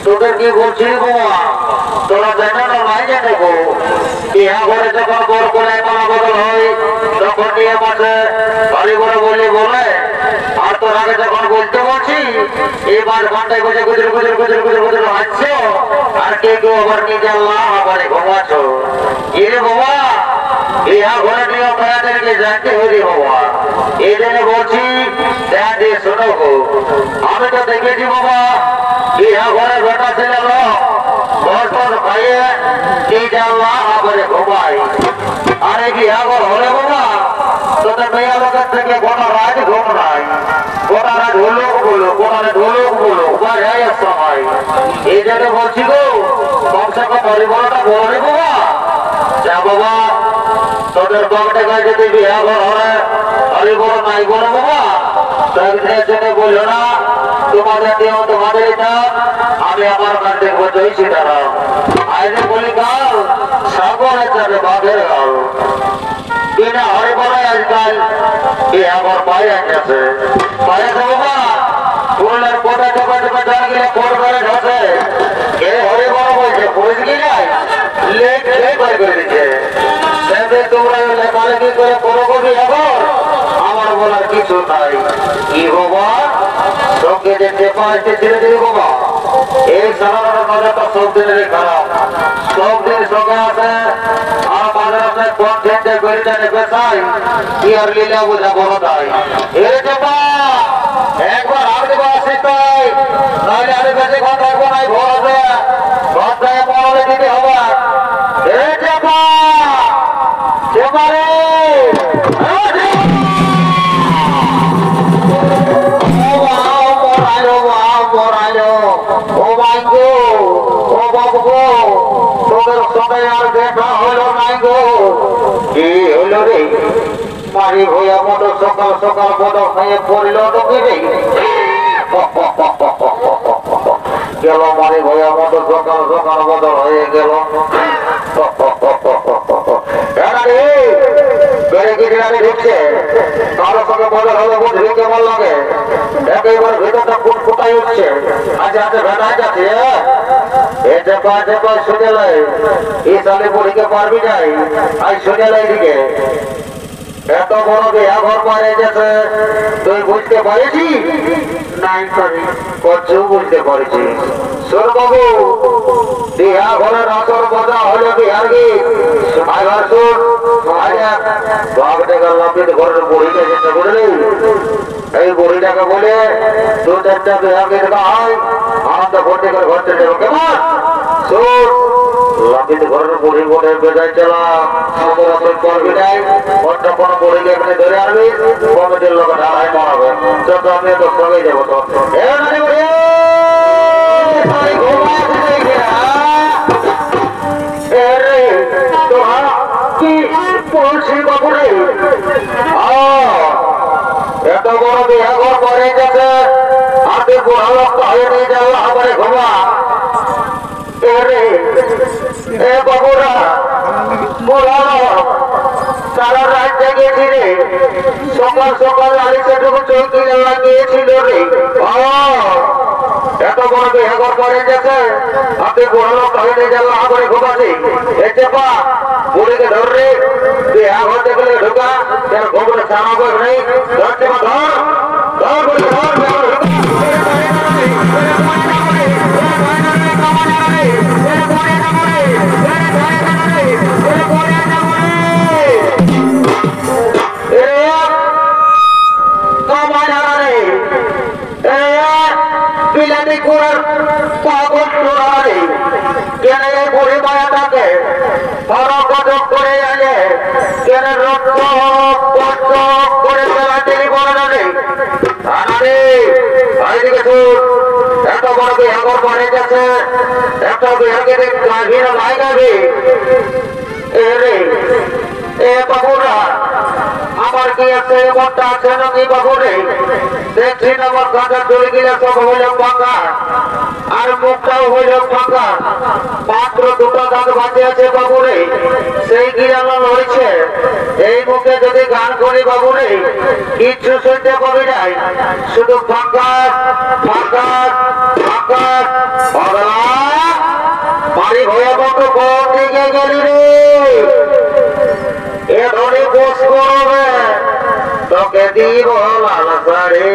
তোদের কি বলছিলি বাবা তোরা জানো না নাই জানে গো ইহা ঘরে যখন গোর করে মানা বদল হয় তখন নিয়ে মাঠে বাড়ি করে বলি বলে আর তোর আগে যখন বলতে বলছি এবার ঘন্টায় বসে গুজর গুজর গুজর গুজর গুজর হাঁটছ আর কে কেউ আবার নিজে আল্লাহ আবারে ঘুমাচ্ছ এরে বাবা ইহা ঘরে নিয়ে আপনাদেরকে জানতে হইলে বাবা এই জন্য বলছি দেখা দিয়ে শোনো গো আমি তো দেখেছি বাবা ইহা ঘরে বেটা ছেলে ঘর টর খাইয়ে এই আল্লাহ আবারে ঘুমাই আরে কি ইহা ঘর হলে বাবা তোদের মেয়া লোকের থেকে গোটা রাত ঘুম নাই গোটা রাত ঢোলক বলো গোটা রাত ঢোলক বলো সময় এই জন্য বলছি গো কমসে কম পরিবর্তনটা বলে বাবা যা বাবা তোদের বাগটা গায়ে যদি বিহা ঘর হলে হরিবল নাই বলো বাবা তাদের জন্য বললো না তোমাদের নিয়ম তোমাদের এটা আমি আমার গান দেখবো জয় সীতারাম আজ বলি গাও সাগরে যাবে বাঘের গাও বিনা হরিবলে আজকাল বিহা ঘর পায়ে গেছে পায়েছে বাবা ফুলের কোটা টোকা টোকা জান গেলে কোট করে ঢসে এ হরিবল বলছে বুঝ কি নাই লেখ লেখ করে দিচ্ছে তোমরা লেখালেখি করে কোনো কবি এখন আমার বলার কিছু নাই কি বাবা সঙ্গে দেখতে পাইতে ছেড়ে দিল বাবা এই সাধারণ বাজারটা সব দিনের খারাপ সব দিন সঙ্গে আছে আর বাজার আছে কন্টেন্টে গড়িটা নেবে চাই কি আর লীলা বোঝা বড় তাই এই চাপা একবার আর দেবো আসি তাই নাহলে আমি বেশি ঘর রাখবো নাই ঘর আছে ঘর থেকে পড়ালে দিতে হবে এই চাপা এবারে ও ভাই গো ও বাবু গো তোদের সঙ্গে আর দেখা হলো নাই গো কি হলো রে মারি হইয়া মতো সকাল সকাল বদল হয়ে পড়ল ঢুকে রে গেল মারি হইয়া মতো সকাল সকাল বদল হয়ে গেল বেড়ে গিয়ে ঢুকছে কারো সঙ্গে বদল হলে বুঝবি কেমন লাগে একেবারে ভিতরটা ফুটফুটাই উঠছে আজ হাতে ভেটাই যাচ্ছে এ চেপা চেপা শুনে লাই এই সালে পরীকে পারবি নাই আজ শুনে লাই দিকে এত বড় বিয়া ঘর পারে গেছে তুই বুঝতে পারিছি নাই পারি কচু বুঝতে পারিছি শোন বাবু বিয়া ঘরের আসর মজা হলে বিহার গীত আইবার শুন বাপটে গেলাম ঘরের বড়িটা যেতে বুঝলি এই বড়িটাকে বলে দু চারটা বিহার গীত গায় আনন্দ ভর্তি করে ঘর চলে যাবো কেমন শোন লাপিত ঘরের বড়ি বলে বেজায় চলা সমস্ত করবি নাই অন্য কোনো বড়িকে এখানে ধরে আনবি কমিটির লোক ঢালাই মারাবে যত আমি তো সঙ্গে যাবো তো এত বড় বিয়া ঘর পরে গেছে হাতে বুড়া লোক হয়ে নিয়ে যাবো আমার ঘুমা এ বাবুরা বুড়া সারা রাত জেগেছি রে সকাল সকাল আলিশাটুকু চৌকি লাগিয়েছিল রে এত বড় বিয়া ঘর পরে গেছে হাতে বুড়া লোক হয়ে নিয়ে যাবো আমার ঘুমাছি এ চেপা বুড়িকে ধর রে বিয়া ঘর দেখলে ঢোকা তার ঘুমটা চালাবো নেই ধর চেপা ধর ধর বুড়ি ধর করে আনে কেন রক্ত করে চলাচলি বড় এত বড় বিহাগর পড়ে গেছে এত বিহাগে গাভীর লাই গাবে রে এ বাবুরা আমার কি আছে মনটা আছে নাকি বাবুরে দেখছি না আমার গাঁজা চলে গেলে সব হইল ফাঁকা আর মুখটাও হইল ফাঁকা মাত্র দুটো দাঁত বাঁচে আছে বাবুরে সেই গিরানো রয়েছে এই মুখে যদি গান করি বাবুরে কিচ্ছু শুনতে পাবি নাই শুধু ফাঁকা ফাঁকা ফাঁকা বাড়ি হয়ে মতো কোন দিকে গেলি রে এ ধরে বস করবে তোকে দিব লাল শাড়ি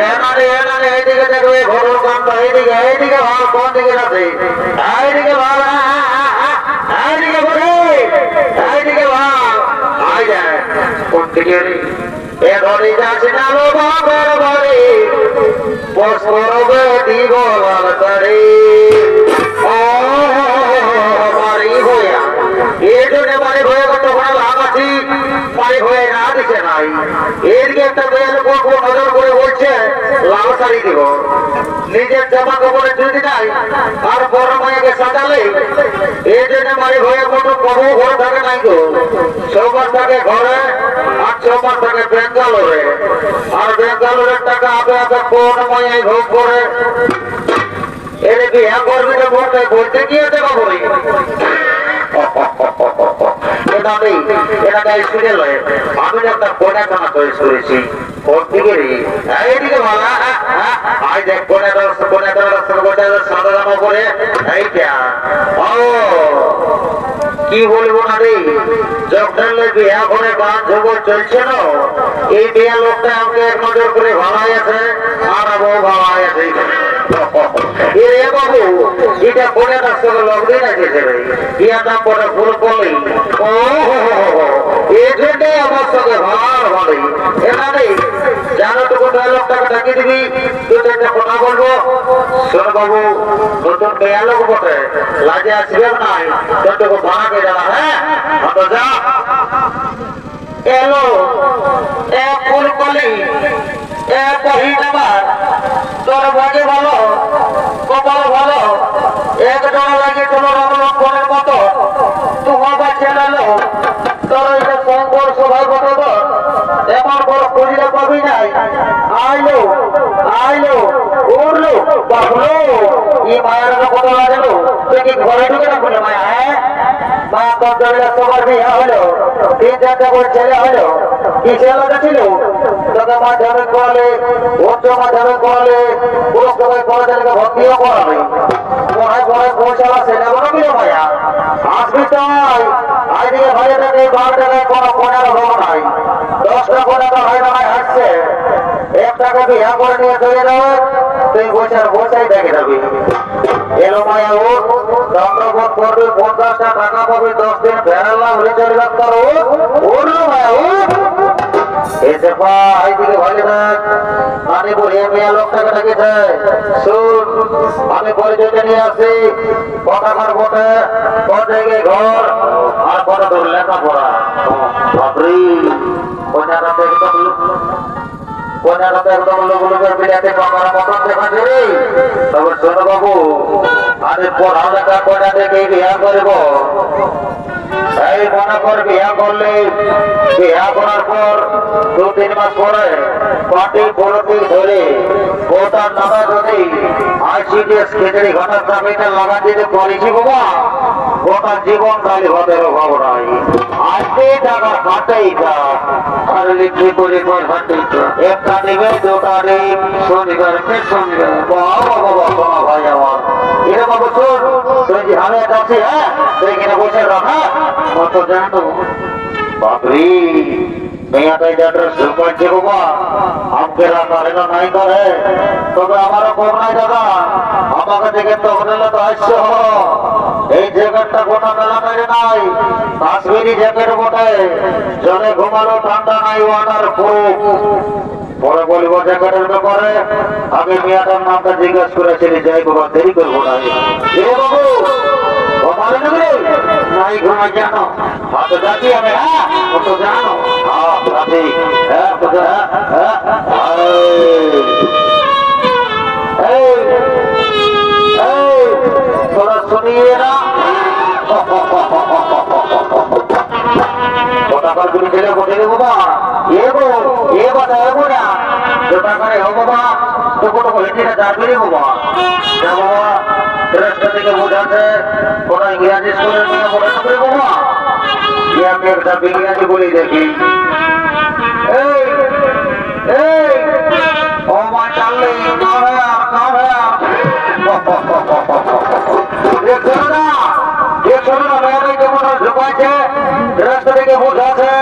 এনারে এইদিকে দেখবে ঘরের কামটা এইদিকে ভালো কোন দিকে আছে এইদিকে ভালো এইদিকে বলে এইদিকে ভালো আই যায় কোন দিকে এ ধরে যাচ্ছে না লো বাবার বাড়ি বস করবে দিব লাল শাড়ি ও বাড়ি হইয়া এই জন্য বাড়ি হয়ে গেল তখন লাভ আছি বাড়ি হয়ে না দিচ্ছে নাই এদিকে একটা মেয়ে লোক নজর করে বলছে লাল শাড়ি দিব নিজের জামা কাপড়ে যদি নাই আর বড় মাইকে সাজালে এই জন্য বাড়ি হয়ে মতো কবু ঘরে থাকে নাই তো 6 মাস থাকে ঘরে আর 6 মাস থাকে বেঙ্গালোরে আর বেঙ্গালোরের টাকা আগে আগে কোন মাইয়ে ভোগ করে এর বিয়া করবি না বলতে গিয়েছে বাবু আমি একটা কোনে খানা তৈরি করেছি কোন দিকে রে এইদিকে ভালো আজ দেখ কোনে সাদা জামা পরে এইটা ও কি বলবো না রে যখন বিয়া করে গান ঝগড় চলছে না এই বিয়া লোকটা আমাকে এক নজর করে ভালাই আছে আর বউ ভালাই আছে এ বাবু এটা কোনে রাস্তা লগড়ি রাখেছে রে ইয়া দাম পরে ফুল পড়লি ও এই জন্যে আমার সঙ্গে ভালো ভালোই এখানে জানো তো কোথায় লোকটাকে ডাকিয়ে দিবি তুই একটা কথা বলবো শোন বাবু নতুন বেয়া লোক বটে লাজে আসবে নাই তোর ভাড়াকে যারা হ্যাঁ তো যা এলো এ ফুল কলি এ পহি নামার তোর ভাগে ভালো কপাল ভালো একজন লাগে তোমার অবলম্বনের মতো তোমার বাচ্চা এলো তোর ওইটা শঙ্কর সভায় বসে তো এমন বড় খুঁজলে পাবি নাই আইলো উড়লো বাবলো এই মায়ের কথা লাগলো তুই কি ঘরে ঢুকে না বলে মায়া হ্যাঁ মা কত সবার বিয়ে হলো 3-4টা বড় ছেলে হলো কি ছেলেটা ছিল তোকে মাধ্যমিক করালে উচ্চ মাধ্যমিক করালে পুরো সবাই কলেজে ভর্তিও করাবে পড়ায় পড়ায় পৌঁছালা সেটা বলো কি মায়া আসবি তাই আজকে ভাইয়া থেকে 12 টাকায় কোনো কোনার হবো নাই 10টা কোনাটা হয় না হাসছে 1 টাকা বিয়ে করে নিয়ে চলে যাবে তুই বসাই দেখে যাবি এলো মায়া ও চন্দ্রবোধ করবি 50টা টাকা পাবি 10 দিন বেড়াল্লা হলে চলে যাচ্ছে ও না মায়া ও এসে ভাই দিকে ভালো দেখ আমি বলি মেয়ে লোকটাকে ডেকেছে শুন আমি পরিচয়টা নিয়ে আসি কথাকার বটে কত জায়গায় ঘর আর কত দূর লেখাপড়া বাপরি কোনারাতে একদম লোকের বিরাটে পাকার মতন দেখাচ্ছে রে তবে শোনো বাবু আমি পড়ালেখা কোনা থেকে বিয়া করব এই মনে কর বিয়া করলে বিয়া করার পর 2-3 মাস পরে পার্টি পলিটিক্স ধরে কোটার নামে যদি আইসিডিএস খিচড়ি ঘটার চাপিটা লাগা দিতে করেছি বাবা গোটা জীবন খালি হতের অভাব নাই আজকে টাকার ফাটেই যা আর লিখি করে একটা দিবে 2টা দিন শনিবার শনিবার বাবা বাবা বাবা ভাই আমার এটা বাবু শোন তুই যে আমি যাচ্ছি হ্যাঁ তুই কিনে বসে রাখ হ্যাঁ কত জানো বাপরি মেয়াটাই যাদের সুপারছে বাবা আমাকে রাখারে না নাই করে তবে আমারও কম নাই দাদা আমাকে দেখে তো হোটেলে তো আসছে এই জ্যাকেটটা গোটা মেলা মেরে নাই কাশ্মীরি জ্যাকেট বটে জলে ঘুমালো ঠান্ডা নাই ওয়াটার প্রুফ পরে বলবো জ্যাকেটের ব্যাপারে আমি মেয়াটার নামটা জিজ্ঞেস করেছিলি যাই বাবা দেরি করবো না বাবু ঘুমালে নাকি নাই ঘুমাই জানো হাতে যাচ্ছি আমি হ্যাঁ কত জানো হ্যাঁ যাচ্ছি হ্যাঁ তোরা শুনিয়ে না টাকার গুলি ছেলে বসে রে বাবা এ বাবা এগো না টাকারে হো বাবা তো হেঁটে যাবি রে বাবা যা বাবা রাস্তা থেকে বোঝাচ্ছে কোন ইংরাজি স্কুলের নিয়ে পড়ে রে বাবা আমি একটা ইংরাজি বলি দেখি ও মা চাললে রাস্তা থেকে বোঝাচ্ছে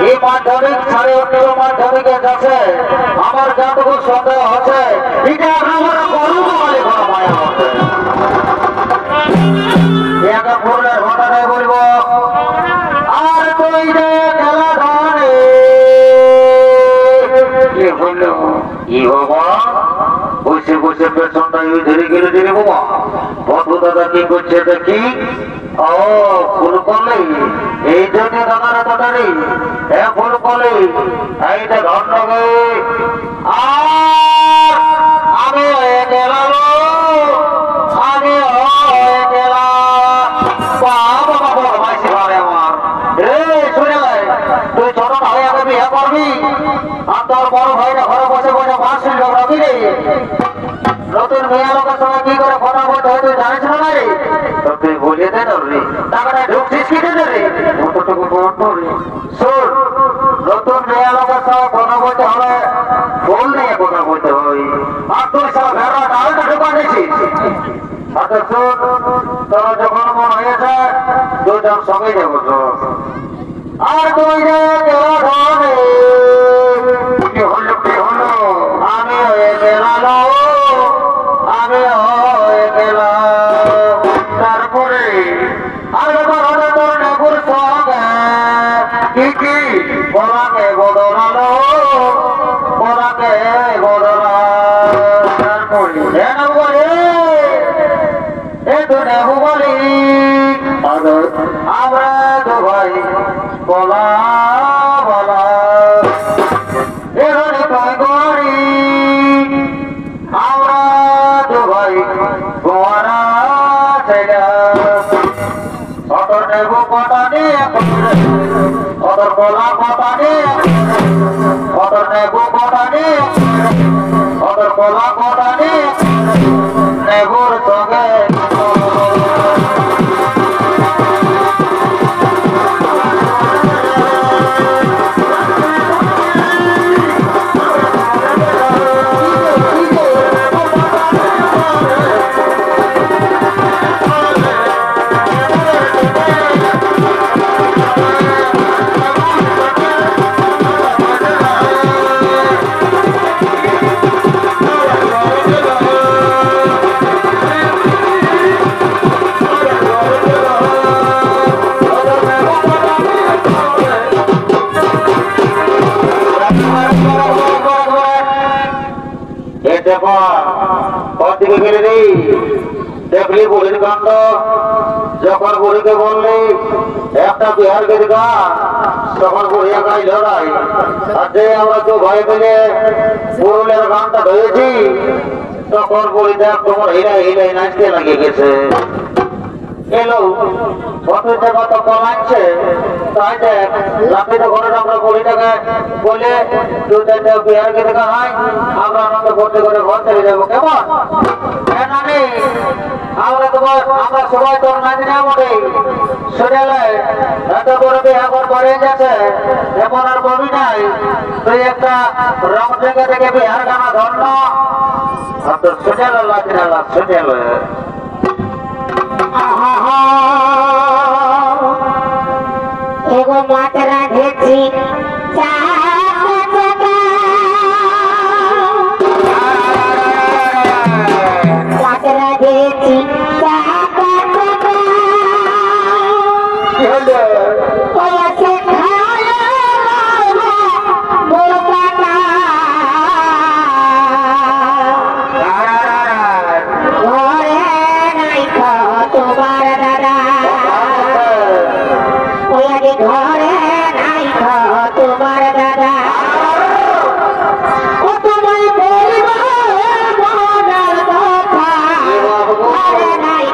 এই মাধ্যমিক 19.5 মাধ্যমিকে যাচ্ছে আমার যতটুকু সন্দেহ আছে এটা আমার গর্ব বলে কোনো মায়া হচ্ছে একা ফুলের ঘটনায় বলবো আর তুই যে খেলা ধরে কি বললো কি বাবা বসে বসে পেছনটা ধরে গেলে দিলে বাবা বন্ধু দাদা কি করছে দেখি ও ফুল করলে এই জন্য দাদার এতটারি হ্যাঁ ফুল করলে এইটা ধন্যগে আর আমি হয়ে গেলাম আমি হয়ে গেলাম বাবা বাবা ভাইসি ভাবে আমার রে শুনে তুই ছোট ভাই আগে বিয়ে করবি আর তোর বড় ভাইটা ঘরে বসে বসে মাছ ঝগড়াবি রে নতুন মেয়ে লোকের সঙ্গে কি করে কথা বলতে হয় তুই জানিস না রে তুই বলিয়ে দে না রে তারপরে ঢুকছিস কি দে রে অতটুকু শোন নতুন মেয়ে লোকের সঙ্গে কথা বলতে হবে ফুল নিয়ে কথা বলতে হয় আর তুই সব ভেড়া ডালটা ঢুকা দিছিস আচ্ছা শোন তোর যখন মন হয়েছে দুজন সঙ্গে যাবো আর তুই যে ধরে কি হলো আমি হয়ে গেলাম আমি হয়ে গেলাম তারপরে আগে বড় তোর নগর সঙ্গে কি বলাকে বদলালো বলাকে বদলা তারপরে এ তো নেবু বলি আমরা তো ভাই বলা বলা এখানে কয় করি আমরা তো ভাই গোয়ারা ছেড়া অতর নেবু কটা নিয়ে অতর বলা কটা নিয়ে অতর নেবু কটা নিয়ে অতর বলা কটা নিয়ে নেবুর সঙ্গে ফেলে রে দেখলি বুড়ির কাণ্ড যখন বুড়িকে বললি একটা বিহার গীত গান তখন বুড়িয়া গাই লড়াই আর যে আমরা তো ভয় পেলে পুরুলের গানটা ধরেছি তখন বুড়ি দেখ তোমার হিলাই হিলাই নাচতে লাগিয়ে গেছে এলো বন্ধুতে কত কমাচ্ছে তাই দেখ রাত্রিতে ঘরে আমরা বুড়িটাকে বলে দু চারটা বিহার গীত গান হয় আমরা আনন্দ করতে করে ঘর চলে যাবো কেমন আমরা সবাই তোর নাচি না মোটে শুনে এত বড় বিহার করে যাচ্ছে এমন আর বমি নাই তুই একটা রং থেকে থেকে বিহার গানা ধন্য শুনে লাচি না শুনে এগো মাতরা ধেছি মাতরা ধেছি ঘরে নাই তোমার দাদা ও তোমায় বলবো মনের কথা ঘরে নাই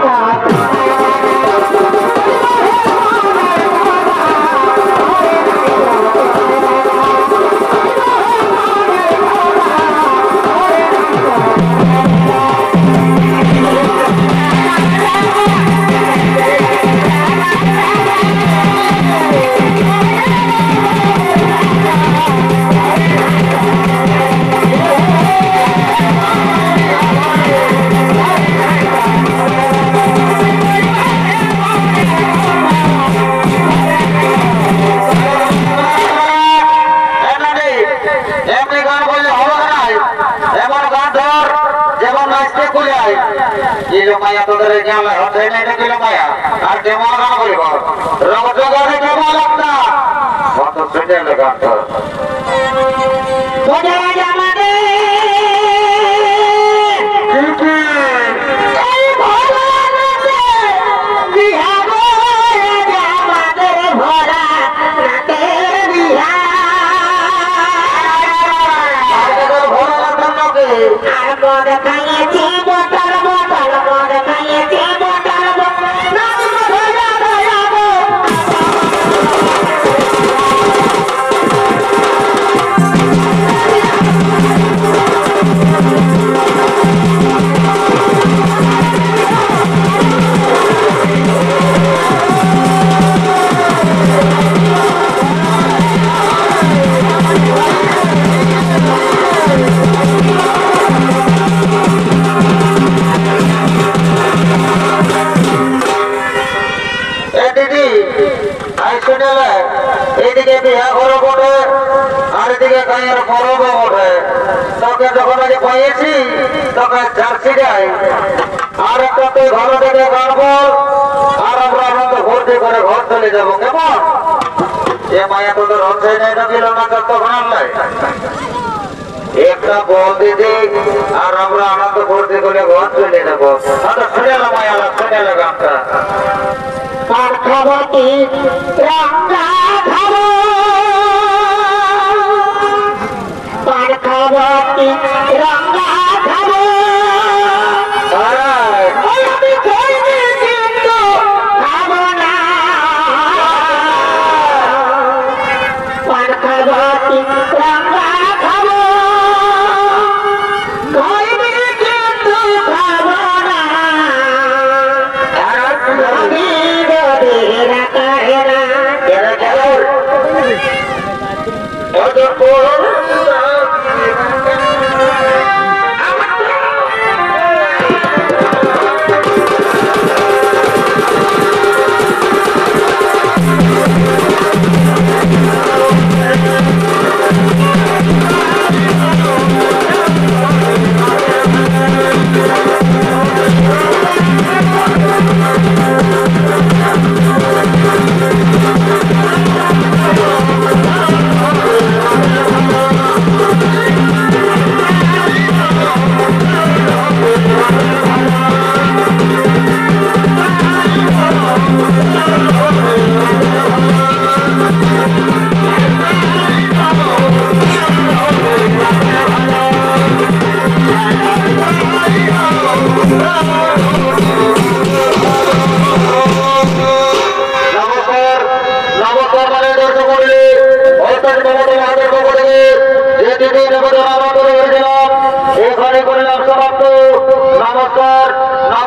মায়া তোদের মায়া আর কেমন গান বলিব রঙে কেমন লাগতা কত সুন্দর গানটা এইদিকে বিহা ঘর বটে আর এদিকে গায়ের পরব বটে তোকে যখন আগে পাইয়েছি তোকে জার্সি দেয় আর একটা তুই ঘর থেকে গান বল আর আমরা আনন্দ ভর্তি করে ঘর চলে যাবো কেমন এ মায়া তোদের হচ্ছে না এটা দিল না তখন আনলাই একটা বল দিদি আর আমরা আনন্দ ভর্তি করে ঘর চলে যাবো শুনে এলাম মায়া শুনে এলাম গানটা পার্থবতী রঙ্গা ধরো পার্থবতী রঙ্গা ধরো আমি কইনি কিন্তু খাবো না পার্থবতী রঙ্গা ধরো কইনি কিন্তু খাবো না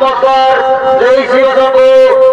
নমস্কার, জয় শিব শম্ভু।